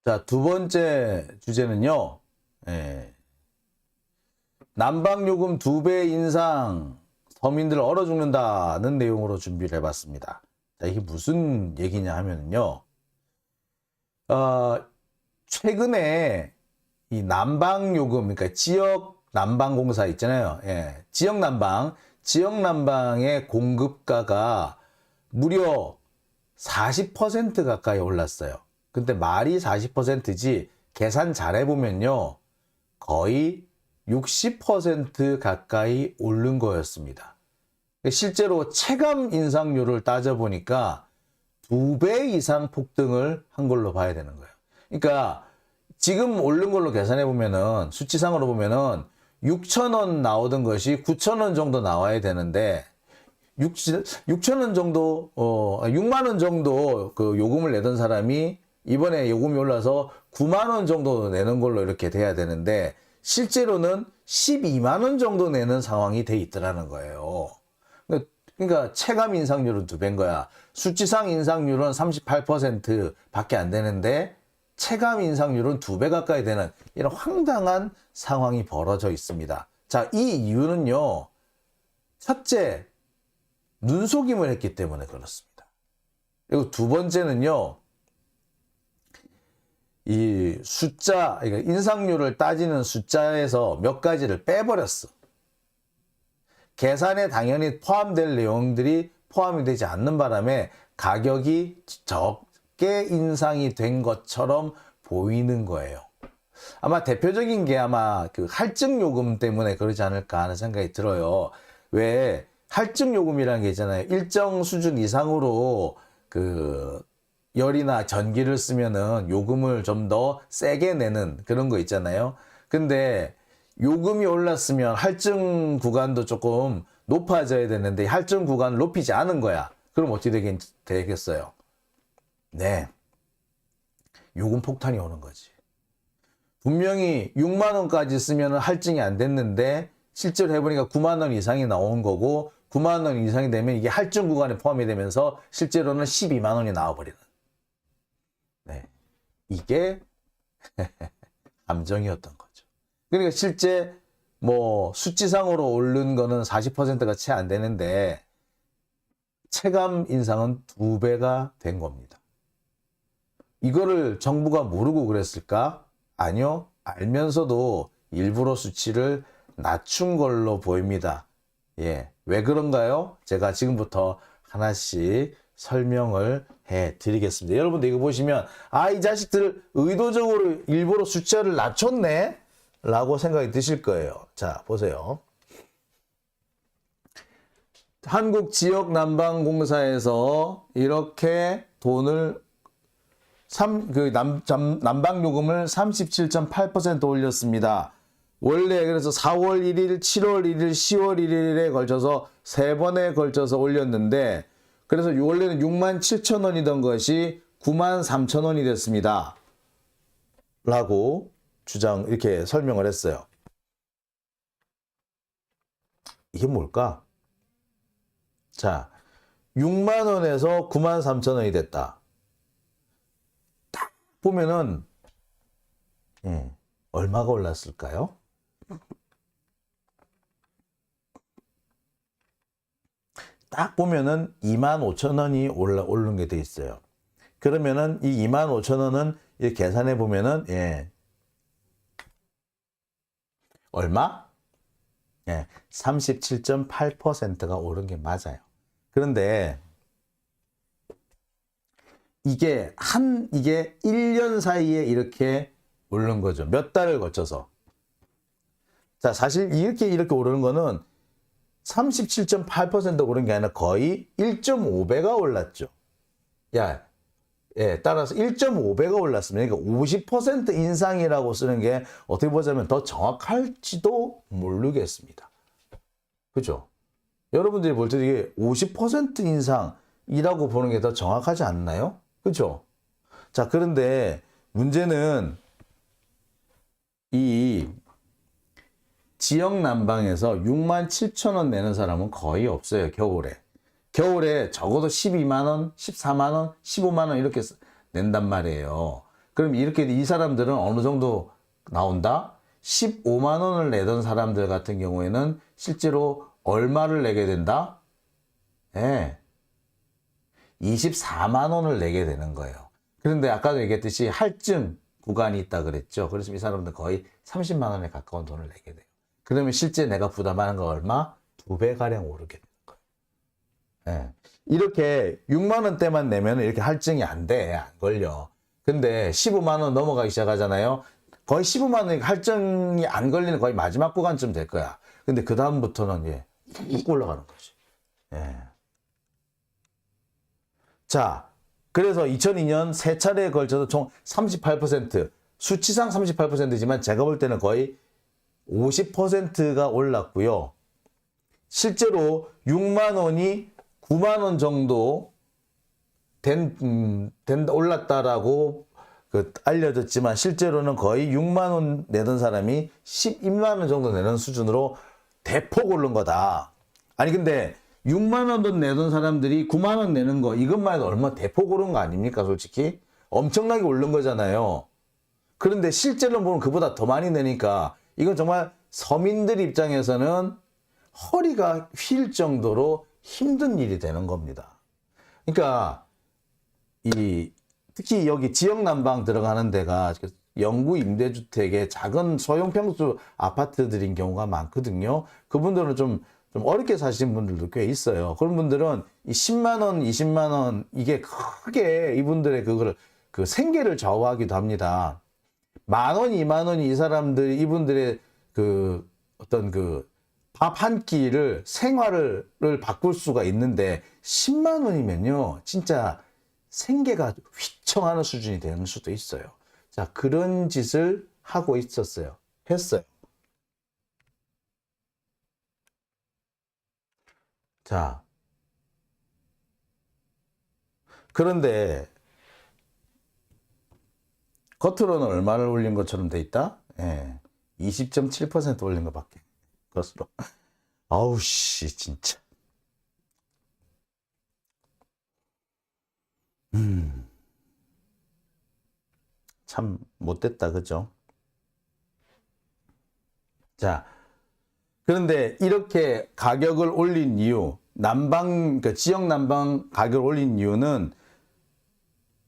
자, 두 번째 주제는요. 예, 난방요금 2배 인상, 서민들 얼어 죽는다는 내용으로 준비를 해봤습니다. 자, 이게 무슨 얘기냐 하면요. 최근에 이 난방요금, 그러니까 지역 난방공사 있잖아요. 예, 지역 난방의 공급가가 무려 40% 가까이 올랐어요. 근데 말이 40%지 계산 잘 해보면요. 거의 60% 가까이 오른 거였습니다. 실제로 체감 인상률을 따져보니까 2배 이상 폭등을 한 걸로 봐야 되는 거예요. 그러니까 지금 오른 걸로 계산해 보면은 수치상으로 보면은 6,000원 나오던 것이 9,000원 정도 나와야 되는데 6,000원 정도 6만 원 정도 그 요금을 내던 사람이 이번에 요금이 올라서 9만 원 정도 내는 걸로 이렇게 돼야 되는데 실제로는 12만 원 정도 내는 상황이 돼 있더라는 거예요. 그러니까 체감 인상률은 2배인 거야. 수치상 인상률은 38% 밖에 안 되는데 체감 인상률은 2배 가까이 되는 이런 황당한 상황이 벌어져 있습니다. 자, 이 이유는요. 첫째, 눈속임을 했기 때문에 그렇습니다. 그리고 두 번째는요. 이 숫자, 그러니까 인상률을 따지는 숫자에서 몇 가지를 빼버렸어. 계산에 당연히 포함될 내용들이 포함이 되지 않는 바람에 가격이 적게 인상이 된 것처럼 보이는 거예요. 아마 대표적인 게 아마 그 할증 요금 때문에 그러지 않을까 하는 생각이 들어요. 왜 할증 요금이라는 게 있잖아요. 일정 수준 이상으로 그 열이나 전기를 쓰면은 요금을 좀 더 세게 내는 그런 거 있잖아요. 근데 요금이 올랐으면 할증 구간도 조금 높아져야 되는데 할증 구간을 높이지 않은 거야. 그럼 어떻게 되겠어요? 네. 요금 폭탄이 오는 거지. 분명히 6만 원까지 쓰면 할증이 안 됐는데 실제로 해보니까 9만 원 이상이 나온 거고 9만 원 이상이 되면 이게 할증 구간에 포함이 되면서 실제로는 12만 원이 나와버리는. 네. 이게 감정이었던 거죠. 그러니까 실제 뭐 수치상으로 오른 거는 40%가 채 안 되는데 체감 인상은 2배가 된 겁니다. 이거를 정부가 모르고 그랬을까? 아니요. 알면서도 일부러 수치를 낮춘 걸로 보입니다. 예. 왜 그런가요? 제가 지금부터 하나씩 설명을 해 드리겠습니다. 여러분들 이거 보시면 이 자식들 의도적으로 일부러 숫자를 낮췄네? 라고 생각이 드실 거예요. 자, 보세요. 한국지역난방공사에서 이렇게 돈을 난방요금을 37.8% 올렸습니다. 원래 그래서 4월 1일, 7월 1일, 10월 1일에 걸쳐서 3번에 걸쳐서 올렸는데 그래서 원래는 6만 7천 원이던 것이 9만 3천 원이 됐습니다. 라고 이렇게 설명을 했어요. 이게 뭘까? 자, 6만 원에서 9만 3천 원이 됐다. 딱 보면은 얼마가 올랐을까요? 딱 보면은 2만 5천 원이 오른 게 돼 있어요. 그러면은 이 2만 5천 원은 이렇게 계산해 보면은 얼마? 37.8%가 오른 게 맞아요. 그런데 이게 1년 사이에 이렇게 오른 거죠. 몇 달을 거쳐서. 자, 사실 이렇게 오르는 거는 37.8% 오른 게 아니라 거의 1.5배가 올랐죠. 따라서 1.5배가 올랐습니다. 그러니까 50% 인상이라고 쓰는 게 어떻게 보자면 더 정확할지도 모르겠습니다. 그죠? 여러분들이 볼 때 이게 50% 인상이라고 보는 게 더 정확하지 않나요? 그죠? 자, 그런데 문제는 이 지역 난방에서 6만 7천 원 내는 사람은 거의 없어요. 겨울에 적어도 12만 원, 14만 원, 15만 원 이렇게 낸단 말이에요. 그럼 이렇게 이 사람들은 어느 정도 나온다? 15만 원을 내던 사람들 같은 경우에는 실제로 얼마를 내게 된다? 예. 24만 원을 내게 되는 거예요. 그런데 아까도 얘기했듯이 할증 구간이 있다 그랬죠. 그래서 이 사람들 거의 30만 원에 가까운 돈을 내게 돼요. 그러면 실제 내가 부담하는 거 얼마? 2배가량 오르게 되는 거예요. 예. 이렇게 6만 원대만 내면 이렇게 할증이 안 돼. 안 걸려. 근데 15만 원 넘어가기 시작하잖아요. 거의 15만 원이 할증이 안 걸리는 거의 마지막 구간쯤 될 거야. 근데 그 다음부터는 예, 쭉 올라가는 거지. 예. 자, 그래서 2002년 세 차례에 걸쳐서 총 38%, 수치상 38%지만 제가 볼 때는 거의 50%가 올랐고요. 실제로 6만 원이 9만 원 정도 올랐다라고 알려졌지만 실제로는 거의 6만 원 내던 사람이 12만 원 정도 내는 수준으로 대폭 오른 거다. 아니 근데 6만 원 돈 내던 사람들이 9만 원 내는 거 이것만 해도 얼마 대폭 오른 거 아닙니까 솔직히? 엄청나게 오른 거잖아요. 그런데 실제로 보면 그보다 더 많이 내니까 이건 정말 서민들 입장에서는 허리가 휠 정도로 힘든 일이 되는 겁니다. 그러니까 특히 여기 지역 난방 들어가는 데가 영구 임대주택의 작은 소형 평수 아파트들인 경우가 많거든요. 그분들은 좀 어렵게 사시는 분들도 꽤 있어요. 그런 분들은 이 10만 원, 20만 원 이게 크게 이분들의 그 생계를 좌우하기도 합니다. 만 원, 2만 원이 이 사람들 이분들의 그 어떤 그 밥 한 끼를 생활을 바꿀 수가 있는데 10만 원이면요 진짜 생계가 휘청하는 수준이 되는 수도 있어요. 자, 그런 짓을 하고 있었어요. 했어요. 자, 그런데 겉으로는 얼마를 올린 것처럼 돼 있다? 예, 20.7% 올린 것밖에. 것으로. 아우 씨 진짜. 참 못됐다 그죠? 자, 그런데 이렇게 가격을 올린 이유, 그러니까 지역 난방 가격을 올린 이유는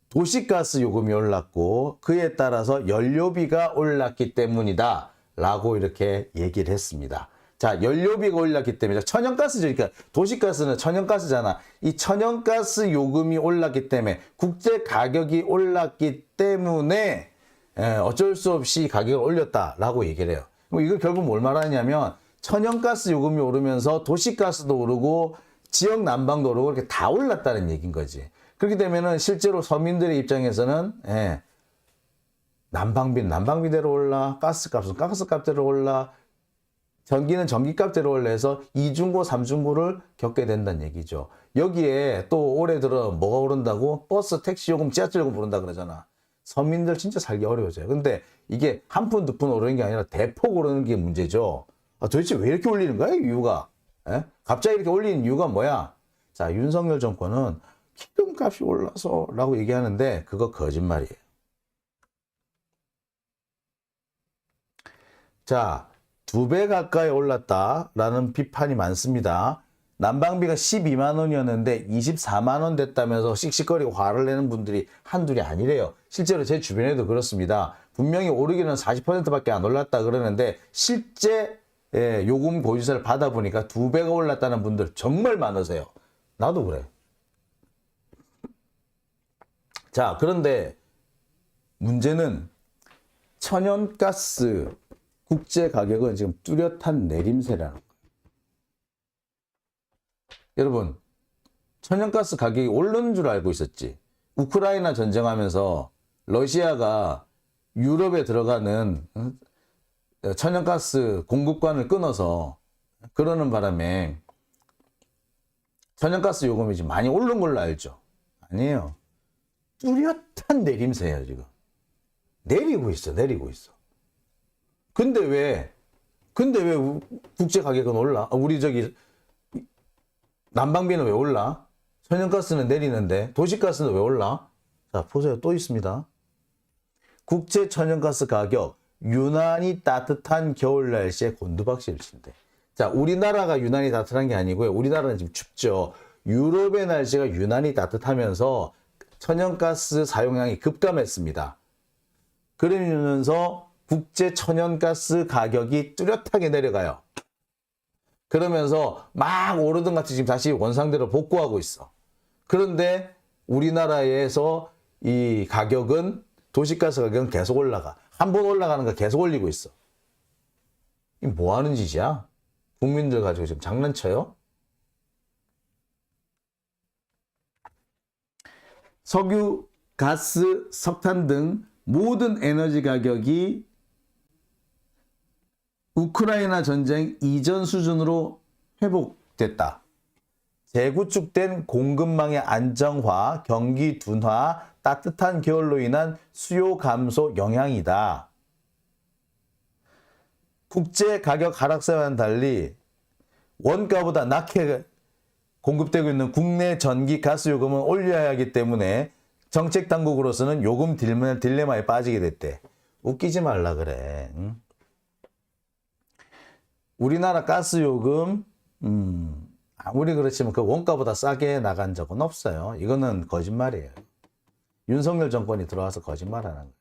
도시가스 요금이 올랐고 그에 따라서 연료비가 올랐기 때문이다 라고 이렇게 얘기를 했습니다. 자, 연료비가 올랐기 때문에 천연가스죠. 그러니까 도시가스는 천연가스잖아. 이 천연가스 요금이 올랐기 때문에 국제 가격이 올랐기 때문에 어쩔 수 없이 가격을 올렸다라고 얘기를 해요. 이거 결국 뭘 말하냐면 천연가스 요금이 오르면서 도시가스도 오르고 지역 난방도 오르고 이렇게 다 올랐다는 얘기인 거지. 그렇게 되면은 실제로 서민들의 입장에서는 난방비는 난방비대로 올라, 가스값은 가스값대로 올라, 전기는 전기값대로 올라서 이중고, 삼중고를 겪게 된다는 얘기죠. 여기에 또 올해 들어 뭐가 오른다고? 버스, 택시 요금, 지하철 요금 오른다 그러잖아. 서민들 진짜 살기 어려워져요. 근데 이게 한 푼, 두 푼 오르는 게 아니라 대폭 오르는 게 문제죠. 도대체 왜 이렇게 올리는 거야, 이유가? 갑자기 이렇게 올리는 이유가 뭐야? 자, 윤석열 정권은 기름값이 올라서 라고 얘기하는데 그거 거짓말이에요. 자, 2배 가까이 올랐다라는 비판이 많습니다. 난방비가 12만 원이었는데 24만 원 됐다면서 씩씩거리고 화를 내는 분들이 한둘이 아니래요. 실제로 제 주변에도 그렇습니다. 분명히 오르기는 40%밖에 안 올랐다 그러는데 실제 요금 보유세를 받아보니까 2배가 올랐다는 분들 정말 많으세요. 나도 그래. 자, 그런데 문제는 천연가스 국제 가격은 지금 뚜렷한 내림세라는 거예요. 여러분, 천연가스 가격이 오르는 줄 알고 있었지. 우크라이나 전쟁하면서 러시아가 유럽에 들어가는 천연가스 공급관을 끊어서 그러는 바람에 천연가스 요금이 지금 많이 오른 걸로 알죠? 아니에요. 뚜렷한 내림세예요, 지금. 내리고 있어, 내리고 있어. 근데 왜 국제 가격은 올라? 우리 난방비는 왜 올라? 천연가스는 내리는데 도시가스는 왜 올라? 자, 보세요. 또 있습니다. 국제 천연가스 가격 유난히 따뜻한 겨울 날씨에 곤두박질을 친대. 자, 우리나라가 유난히 따뜻한 게 아니고요. 우리나라는 지금 춥죠. 유럽의 날씨가 유난히 따뜻하면서 천연가스 사용량이 급감했습니다. 그러면서 국제 천연가스 가격이 뚜렷하게 내려가요. 그러면서 막 오르던 같이 지금 다시 원상대로 복구하고 있어. 그런데 우리나라에서 이 가격은 도시가스 가격은 계속 올라가. 한 번 올라가는 거 계속 올리고 있어. 이 뭐 하는 짓이야? 국민들 가지고 지금 장난쳐요? 석유, 가스, 석탄 등 모든 에너지 가격이 우크라이나 전쟁 이전 수준으로 회복됐다. 재구축된 공급망의 안정화, 경기 둔화, 따뜻한 겨울로 인한 수요 감소 영향이다. 국제 가격 하락세와는 달리 원가보다 낮게 공급되고 있는 국내 전기 가스 요금은 올려야 하기 때문에 정책 당국으로서는 요금 딜레마에 빠지게 됐대. 웃기지 말라 그래. 응? 우리나라 가스 요금 아무리 그렇지만 그 원가보다 싸게 나간 적은 없어요. 이거는 거짓말이에요. 윤석열 정권이 들어와서 거짓말하는 거예요.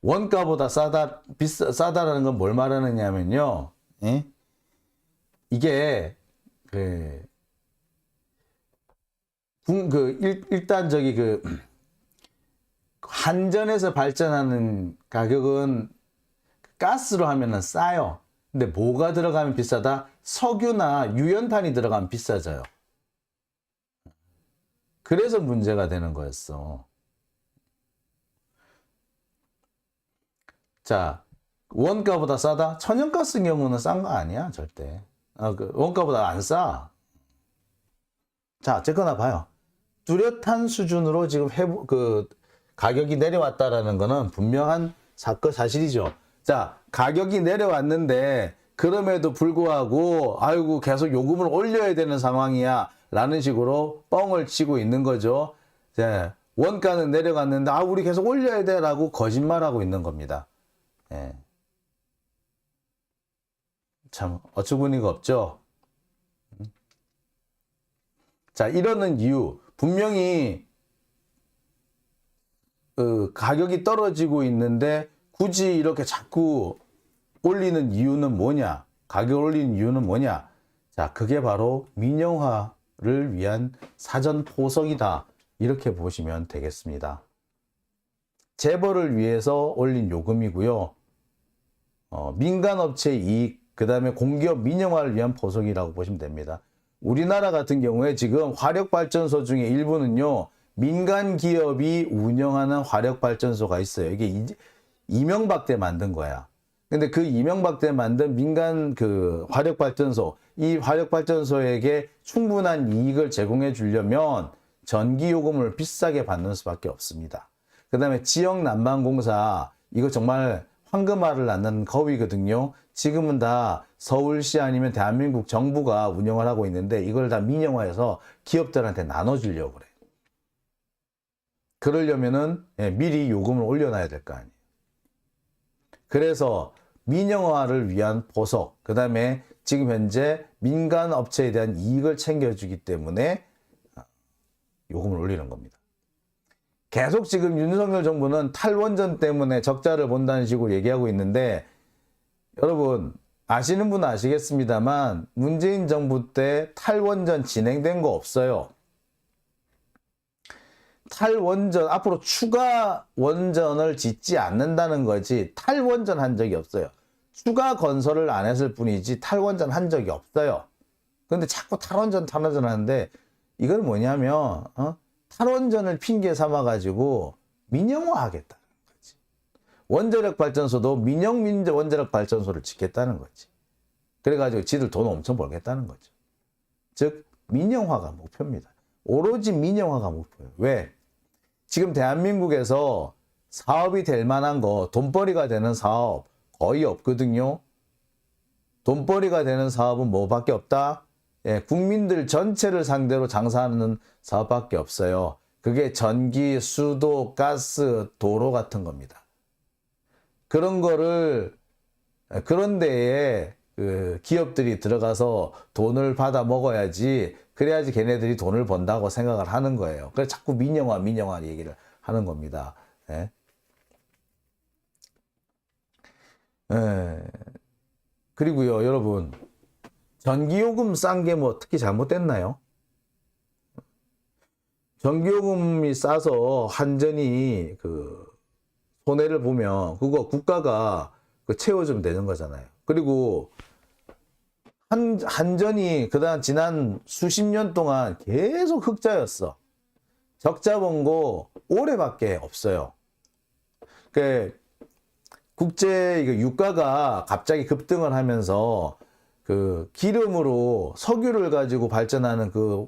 원가보다 싸다라는 건 뭘 말하느냐면요. 예? 이게 일단 한전에서 발전하는 가격은 가스로 하면은 싸요. 근데 뭐가 들어가면 비싸다? 석유나 유연탄이 들어가면 비싸져요. 그래서 문제가 되는 거였어. 자, 원가보다 싸다? 천연가스 경우는 싼 거 아니야, 절대. 원가보다 안 싸. 자, 어쨌거나 봐요. 뚜렷한 수준으로 지금 가격이 내려왔다라는 거는 분명한 사실이죠. 자, 가격이 내려왔는데 그럼에도 불구하고 아이고 계속 요금을 올려야 되는 상황이야 라는 식으로 뻥을 치고 있는 거죠. 자, 원가는 내려갔는데 우리 계속 올려야 돼 라고 거짓말하고 있는 겁니다. 예. 참 어처구니가 없죠. 자, 이러는 이유 분명히 가격이 떨어지고 있는데 굳이 이렇게 자꾸 올리는 이유는 뭐냐? 가격을 올리는 이유는 뭐냐? 자, 그게 바로 민영화를 위한 사전 포석이다. 이렇게 보시면 되겠습니다. 재벌을 위해서 올린 요금이고요. 민간업체 이익, 그 다음에 공기업 민영화를 위한 포석이라고 보시면 됩니다. 우리나라 같은 경우에 지금 화력발전소 중에 일부는요, 민간 기업이 운영하는 화력발전소가 있어요. 이게 이명박 때 만든 거야. 근데 그 이명박 때 만든 민간 화력발전소, 이 화력발전소에게 충분한 이익을 제공해 주려면 전기요금을 비싸게 받는 수밖에 없습니다. 그 다음에 지역난방공사, 이거 정말 황금알을 낳는 거위거든요. 지금은 다 서울시 아니면 대한민국 정부가 운영을 하고 있는데 이걸 다 민영화해서 기업들한테 나눠주려고 그래. 그러려면은 미리 요금을 올려놔야 될 거 아니에요. 그래서 민영화를 위한 보석, 그 다음에 지금 현재 민간 업체에 대한 이익을 챙겨주기 때문에 요금을 올리는 겁니다. 계속 지금 윤석열 정부는 탈원전 때문에 적자를 본다는 식으로 얘기하고 있는데 여러분 아시는 분은 아시겠습니다만 문재인 정부 때 탈원전 진행된 거 없어요. 탈원전, 앞으로 추가 원전을 짓지 않는다는 거지 탈원전 한 적이 없어요. 추가 건설을 안 했을 뿐이지 탈원전 한 적이 없어요. 근데 자꾸 탈원전 하는데 이건 뭐냐면 탈원전을 핑계 삼아가지고 민영화 하겠다는 거지. 원자력 발전소도 민영 원자력 발전소를 짓겠다는 거지. 그래가지고 지들 돈 엄청 벌겠다는 거죠. 즉 민영화가 목표입니다. 오로지 민영화가 목표예요. 왜? 지금 대한민국에서 사업이 될 만한 거, 돈벌이가 되는 사업 거의 없거든요. 돈벌이가 되는 사업은 뭐밖에 없다? 국민들 전체를 상대로 장사하는 사업밖에 없어요. 그게 전기, 수도, 가스, 도로 같은 겁니다. 그런 거를, 그런 데에 그 기업들이 들어가서 돈을 받아 먹어야지, 그래야지 걔네들이 돈을 번다고 생각을 하는 거예요. 그래서 자꾸 민영화 얘기를 하는 겁니다. 예. 예. 그리고요, 여러분, 전기요금 싼 게 뭐 특히 잘못됐나요? 전기요금이 싸서 한전이 그 손해를 보면 그거 국가가 그 채워주면 되는 거잖아요. 그리고 한전이 그다음 지난 수십 년 동안 계속 흑자였어. 적자 본 거 올해밖에 없어요. 그 국제 유가가 갑자기 급등을 하면서 그 기름으로 석유를 가지고 발전하는 그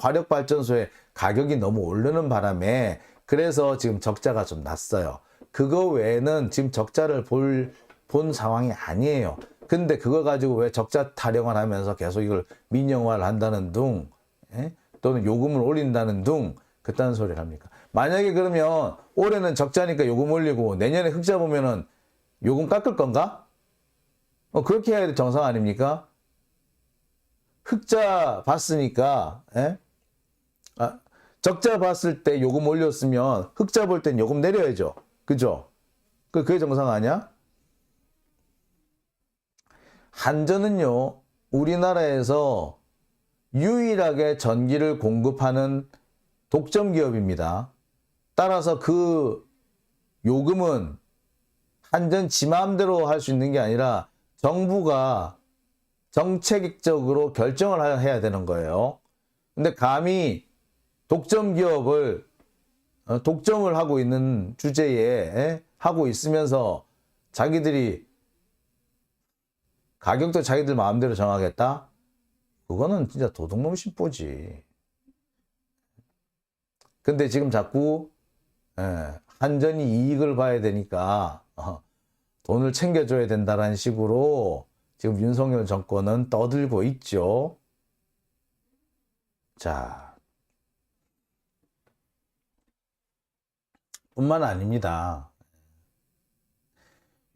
화력 발전소의 가격이 너무 오르는 바람에 그래서 지금 적자가 좀 났어요. 그거 외에는 지금 적자를 본 상황이 아니에요. 근데 그거 가지고 왜 적자 타령을 하면서 계속 이걸 민영화를 한다는 둥, 예? 또는 요금을 올린다는 둥, 그딴 소리를 합니까? 만약에 그러면 올해는 적자니까 요금 올리고 내년에 흑자 보면은 요금 깎을 건가? 그렇게 해야 정상 아닙니까? 흑자 봤으니까, 예? 적자 봤을 때 요금 올렸으면 흑자 볼 땐 요금 내려야죠. 그죠? 그게 정상 아니야? 한전은요, 우리나라에서 유일하게 전기를 공급하는 독점 기업입니다. 따라서 그 요금은 한전 지 마음대로 할 수 있는 게 아니라 정부가 정책적으로 결정을 해야 되는 거예요. 근데 감히 독점 기업을 독점을 하고 있는 주제에 하고 있으면서 자기들이 가격도 자기들 마음대로 정하겠다? 그거는 진짜 도둑놈 심보지. 근데 지금 자꾸 한전이 이익을 봐야 되니까 돈을 챙겨줘야 된다는 식으로 지금 윤석열 정권은 떠들고 있죠. 자, 뿐만 아닙니다.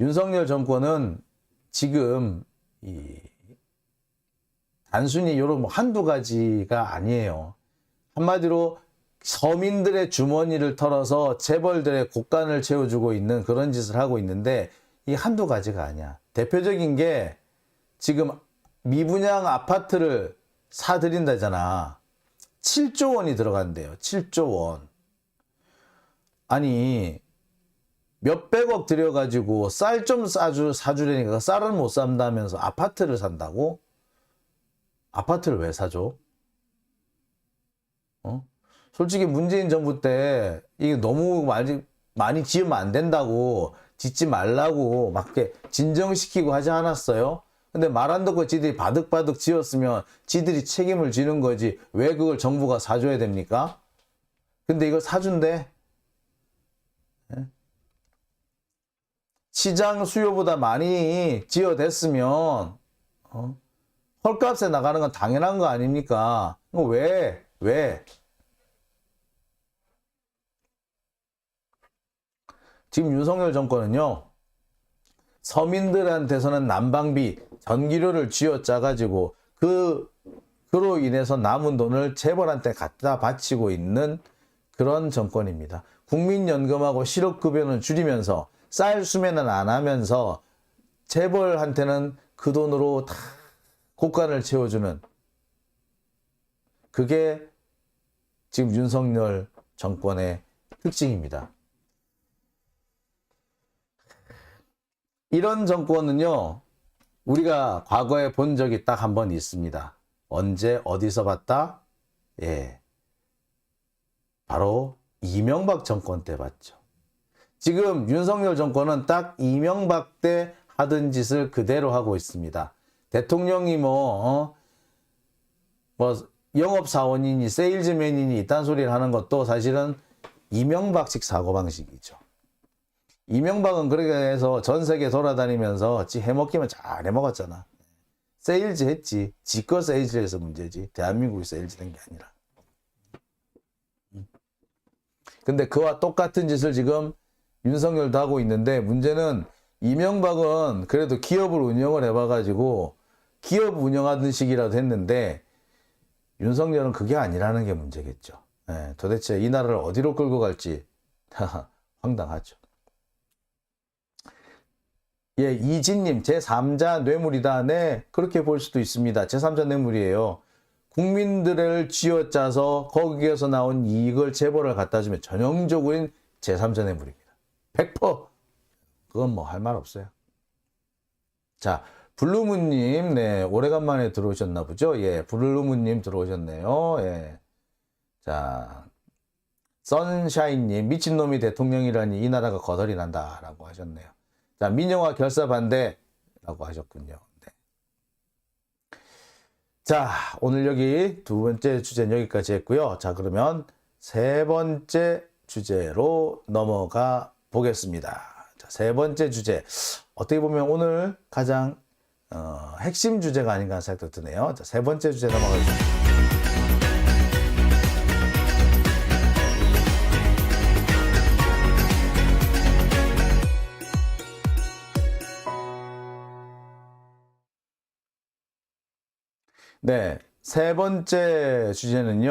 윤석열 정권은 지금 단순히 이런 뭐 한두 가지가 아니에요. 한마디로 서민들의 주머니를 털어서 재벌들의 곳간을 채워주고 있는 그런 짓을 하고 있는데 이 한두 가지가 아니야. 대표적인 게 지금 미분양 아파트를 사들인다잖아. 7조 원이 들어간대요. 7조 원. 아니 몇백억 들여가지고 쌀 좀 사주려니까 쌀은 못 산다면서 아파트를 산다고? 아파트를 왜 사줘? 솔직히 문재인 정부 때 이게 너무 많이 지으면 안 된다고 짓지 말라고 막 이렇게 진정시키고 하지 않았어요? 근데 말 안 듣고 지들이 바득바득 지었으면 지들이 책임을 지는 거지 왜 그걸 정부가 사줘야 됩니까? 근데 이걸 사준대? 시장 수요보다 많이 지어댔으면 헐값에 나가는 건 당연한 거 아닙니까? 왜? 지금 윤석열 정권은요, 서민들한테서는 난방비, 전기료를 쥐어짜가지고 그로 인해서 남은 돈을 재벌한테 갖다 바치고 있는 그런 정권입니다. 국민연금하고 실업급여는 줄이면서 쌀 수매는 안 하면서 재벌한테는 그 돈으로 다 곳간을 채워주는 그게 지금 윤석열 정권의 특징입니다. 이런 정권은요, 우리가 과거에 본 적이 딱 한 번 있습니다. 언제 어디서 봤다? 예, 바로 이명박 정권 때 봤죠. 지금 윤석열 정권은 딱 이명박 때 하던 짓을 그대로 하고 있습니다. 대통령이 영업사원이니 세일즈맨이니 이딴 소리를 하는 것도 사실은 이명박식 사고방식이죠. 이명박은 그렇게 해서 전 세계 돌아다니면서 지 해먹기만 잘 해먹었잖아. 세일즈 했지. 지껏 세일즈해서 문제지. 대한민국이 세일즈 된 게 아니라. 근데 그와 똑같은 짓을 지금 윤석열도 하고 있는데 문제는 이명박은 그래도 기업을 운영을 해봐가지고 기업 운영하던 시기라도 했는데 윤석열은 그게 아니라는 게 문제겠죠. 예, 도대체 이 나라를 어디로 끌고 갈지 황당하죠. 예, 이진님, 제3자 뇌물이다. 네, 그렇게 볼 수도 있습니다. 제3자 뇌물이에요. 국민들을 쥐어짜서 거기에서 나온 이익을 재벌을 갖다 주면 전형적인 제3자 뇌물입니다. 100%. 그건 뭐 할 말 없어요. 자, 블루문님, 네, 오래간만에 들어오셨나 보죠? 예, 블루문님 들어오셨네요. 예. 자, 선샤인님, 미친놈이 대통령이라니 이 나라가 거덜이 난다라고 하셨네요. 자, 민영화 결사 반대라고 하셨군요. 네. 자, 오늘 여기 두 번째 주제는 여기까지 했고요. 자, 그러면 세 번째 주제로 넘어가 보겠습니다. 자, 세 번째 주제. 어떻게 보면 오늘 가장 핵심 주제가 아닌가 하는 생각도 드네요. 자, 세 번째 주제 넘어가겠습니다. 네, 세 번째 주제는요.